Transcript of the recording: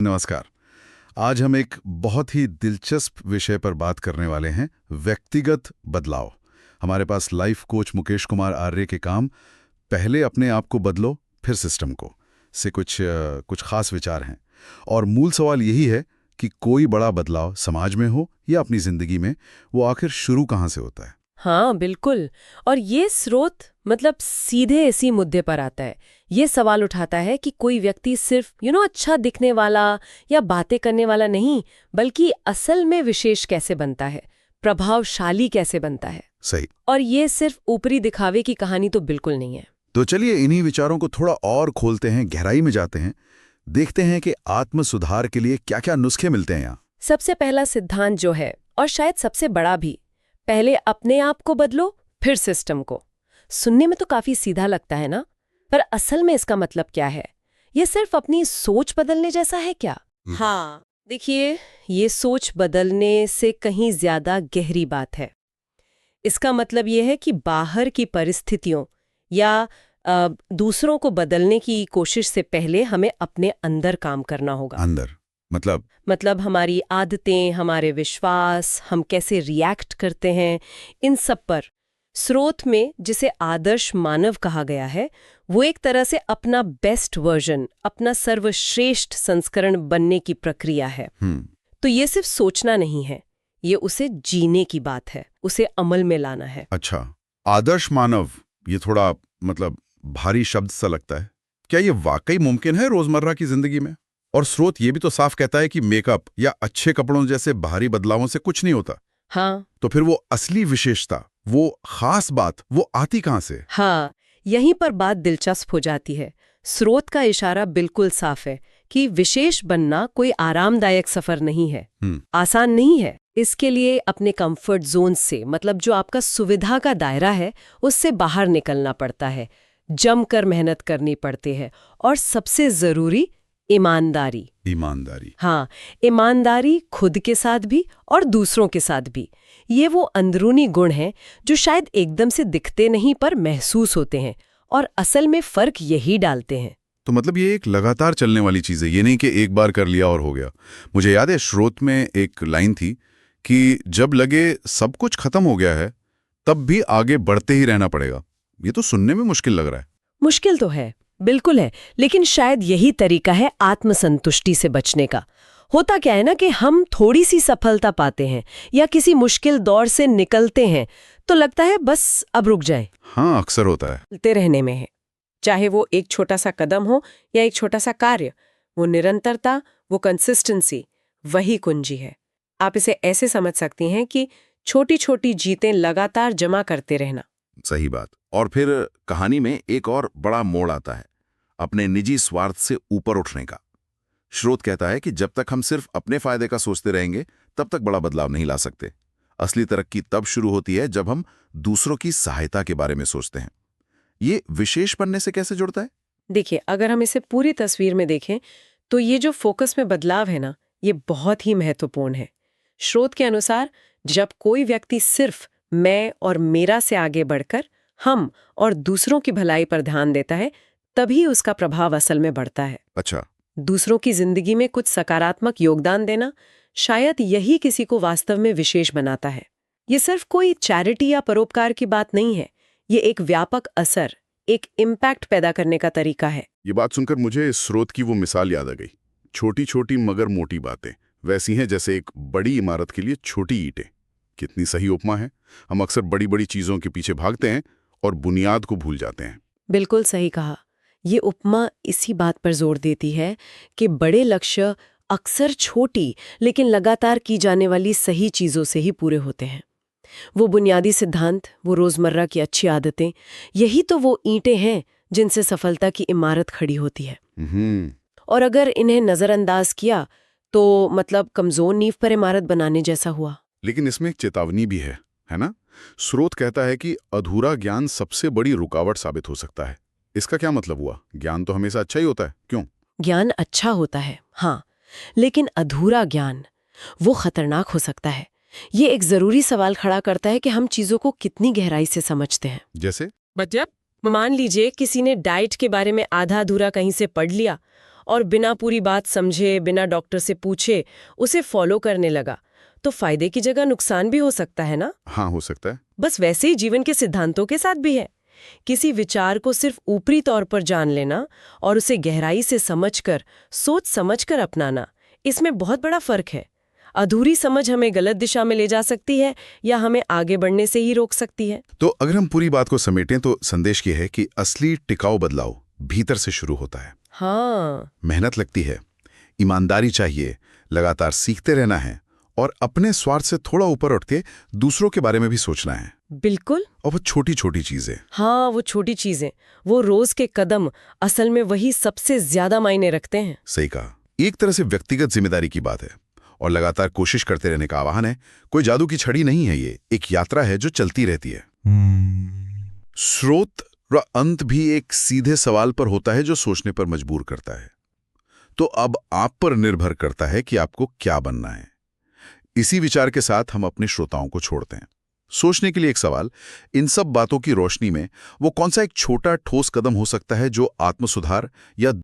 नमस्कार। आज हम एक बहुत ही दिलचस्प विषय पर बात करने वाले हैं, व्यक्तिगत बदलाव। हमारे पास लाइफ कोच मुकेश कुमार आर्य के काम पहले अपने आप को बदलो फिर सिस्टम को से कुछ खास विचार हैं। और मूल सवाल यही है कि कोई बड़ा बदलाव समाज में हो या अपनी जिंदगी में, वो आखिर शुरू कहाँ से होता है। हाँ बिल्कुल। और ये स्रोत सीधे इसी मुद्दे पर आता है। ये सवाल उठाता है कि कोई व्यक्ति सिर्फ अच्छा दिखने वाला या बातें करने वाला नहीं, बल्कि असल में विशेष कैसे बनता है, प्रभावशाली कैसे बनता है। सही। और ये सिर्फ ऊपरी दिखावे की कहानी तो बिल्कुल नहीं है। तो चलिए इन्हीं विचारों को थोड़ा और खोलते हैं, गहराई में जाते हैं, देखते हैं कि आत्म सुधार के लिए क्या क्या नुस्खे मिलते हैं यहाँ। सबसे पहला सिद्धांत जो है, और शायद सबसे बड़ा भी, पहले अपने आप को बदलो फिर सिस्टम को। सुनने में तो काफी सीधा लगता है ना, पर असल में इसका मतलब क्या है? ये सिर्फ अपनी सोच बदलने जैसा है क्या? हाँ देखिए, ये सोच बदलने से कहीं ज्यादा गहरी बात है। इसका मतलब ये है कि बाहर की परिस्थितियों या दूसरों को बदलने की कोशिश से पहले हमें अपने अंदर काम करना होगा। अंदर मतलब हमारी आदतें, हमारे विश्वास, हम कैसे रिएक्ट करते हैं, इन सब पर। स्रोत में जिसे आदर्श मानव कहा गया है, वो एक तरह से अपना बेस्ट वर्जन, अपना सर्वश्रेष्ठ संस्करण बनने की प्रक्रिया है। तो ये सिर्फ सोचना नहीं है, ये उसे जीने की बात है, उसे अमल में लाना है। अच्छा, आदर्श मानव, ये थोड़ा भारी शब्द सा लगता है। क्या ये वाकई मुमकिन है रोजमर्रा की जिंदगी में? और स्रोत ये भी तो साफ कहता है कि मेकअप या अच्छे कपड़ों जैसे बाहरी बदलावों से कुछ नहीं होता। हाँ। तो फिर वो असली विशेषता, वो खास बात, वो आती कहाँ से? हाँ, यहीं पर बात दिलचस्प हो जाती है। स्रोत का इशारा बिल्कुल साफ है कि विशेष बनना कोई आरामदायक सफर नहीं है, आसान नहीं है। इसके लिए अपने कंफर्ट जोन से, जो आपका सुविधा का दायरा है, उससे बाहर निकलना पड़ता है, जमकर मेहनत करनी पड़ती है, और सबसे जरूरी ईमानदारी। हाँ, ईमानदारी खुद के साथ भी और दूसरों के साथ भी। ये वो अंदरूनी गुण हैं जो शायद एकदम से दिखते नहीं पर महसूस होते हैं, और असल में फर्क यही डालते हैं। तो ये एक लगातार चलने वाली चीज है, ये नहीं कि एक बार कर लिया और हो गया। मुझे याद है स्रोत में एक लाइन थी कि जब लगे सब कुछ खत्म हो गया है, तब भी आगे बढ़ते ही रहना पड़ेगा। ये तो सुनने में मुश्किल लग रहा है। मुश्किल तो है, बिल्कुल है, लेकिन शायद यही तरीका है आत्मसंतुष्टि से बचने का। होता क्या है ना कि हम थोड़ी सी सफलता पाते हैं या किसी मुश्किल दौर से निकलते हैं तो लगता है बस अब रुक जाए। हाँ, अक्सर होता है। चलते रहने में है, चाहे वो एक छोटा सा कदम हो या एक छोटा सा कार्य, वो निरंतरता, वो कंसिस्टेंसी, वही कुंजी है। आप इसे ऐसे समझ सकती हैं कि छोटी छोटी जीतें लगातार जमा करते रहना। सही बात। और फिर कहानी में एक और बड़ा मोड़ आता है, अपने निजी स्वार्थ से ऊपर उठने का। स्रोत कहता है कि जब तक हम सिर्फ अपने फायदे का सोचते रहेंगे, तब तक बड़ा बदलाव नहीं ला सकते। असली तरक्की तब शुरू होती है जब हम दूसरों की सहायता के बारे में सोचते हैं। ये विशेष बनने से कैसे जुड़ता है? देखिए, अगर हम इसे पूरी तस्वीर में देखें तो ये जो फोकस में बदलाव है ना, ये बहुत ही महत्वपूर्ण है। स्रोत के अनुसार जब कोई व्यक्ति सिर्फ मैं और मेरा से आगे बढ़कर हम और दूसरों की भलाई पर ध्यान देता है, तभी उसका प्रभाव असल में बढ़ता है। अच्छा। दूसरों की जिंदगी में कुछ सकारात्मक योगदान देना, शायद यही किसी को वास्तव में विशेष बनाता है। ये सिर्फ कोई चैरिटी या परोपकार की बात नहीं है, ये एक व्यापक असर, एक इम्पैक्ट पैदा करने का तरीका है। ये बात सुनकर मुझे स्रोत की वो मिसाल याद आ गई, छोटी छोटी मगर मोटी बातें वैसी हैं जैसे एक बड़ी इमारत के लिए छोटी ईंटें। कितनी सही उपमा है। हम अक्सर बड़ी बड़ी चीजों के पीछे भागते हैं और बुनियाद को भूल जाते हैं। बिल्कुल सही कहा। ये उपमा इसी बात पर जोर देती है कि बड़े लक्ष्य अक्सर छोटी लेकिन लगातार की जाने वाली सही चीजों से ही पूरे होते हैं। वो बुनियादी सिद्धांत, वो रोजमर्रा की अच्छी आदतें, यही तो वो ईंटें हैं जिनसे सफलता की इमारत खड़ी होती है। और अगर इन्हें नजरअंदाज किया तो कमजोर नींव पर इमारत बनाने जैसा हुआ। लेकिन इसमें एक चेतावनी भी है ना? स्रोत कहता है कि अधूरा ज्ञान सबसे बड़ी रुकावट साबित हो सकता है। इसका क्या मतलब हुआ? ज्ञान तो हमेशा अच्छा ही होता है, क्यों? ज्ञान अच्छा होता है, हाँ, लेकिन अधूरा ज्ञान वो खतरनाक हो सकता है। ये एक जरूरी सवाल खड़ा करता है कि हम चीजों को कितनी गहराई से समझते हैं। जैसे मान लीजिए किसी ने डाइट के बारे में आधा अधूरा कहीं से पढ़ लिया और बिना पूरी बात समझे, बिना डॉक्टर से पूछे उसे फॉलो करने लगा, तो फायदे की जगह नुकसान भी हो सकता है ना? हाँ, हो सकता है। बस वैसे ही जीवन के सिद्धांतों के साथ भी है। किसी विचार को सिर्फ ऊपरी तौर पर जान लेना और उसे गहराई से समझकर, सोच समझकर अपनाना, इसमें बहुत बड़ा फर्क है। अधूरी समझ हमें गलत दिशा में ले जा सकती है या हमें आगे बढ़ने से ही रोक सकती है। तो अगर हम पूरी बात को समेटें तो संदेश ये है कि असली टिकाऊ बदलाव भीतर से शुरू होता है। हाँ, मेहनत लगती है, ईमानदारी चाहिए, लगातार सीखते रहना है और अपने स्वार्थ से थोड़ा ऊपर उठ के दूसरों के बारे में भी सोचना है। बिल्कुल। और वो छोटी छोटी चीजें। हाँ, वो छोटी चीजें, वो रोज के कदम असल में वही सबसे ज्यादा मायने रखते हैं। सही कहा। एक तरह से व्यक्तिगत जिम्मेदारी की बात है और लगातार कोशिश करते रहने का आह्वान है। कोई जादू की छड़ी नहीं है, ये एक यात्रा है जो चलती रहती है। स्रोत और अंत भी एक सीधे सवाल पर होता है जो सोचने पर मजबूर करता है। तो अब आप पर निर्भर करता है कि आपको क्या बनना है। इसी विचार के साथ हम अपने श्रोताओं को छोड़ते हैं। सोचने के लिए एक सवाल, इन सब बातों की रोशनी में वो कौन सा एक छोटा ठोस कदम हो सकता है जो आत्मसुधार या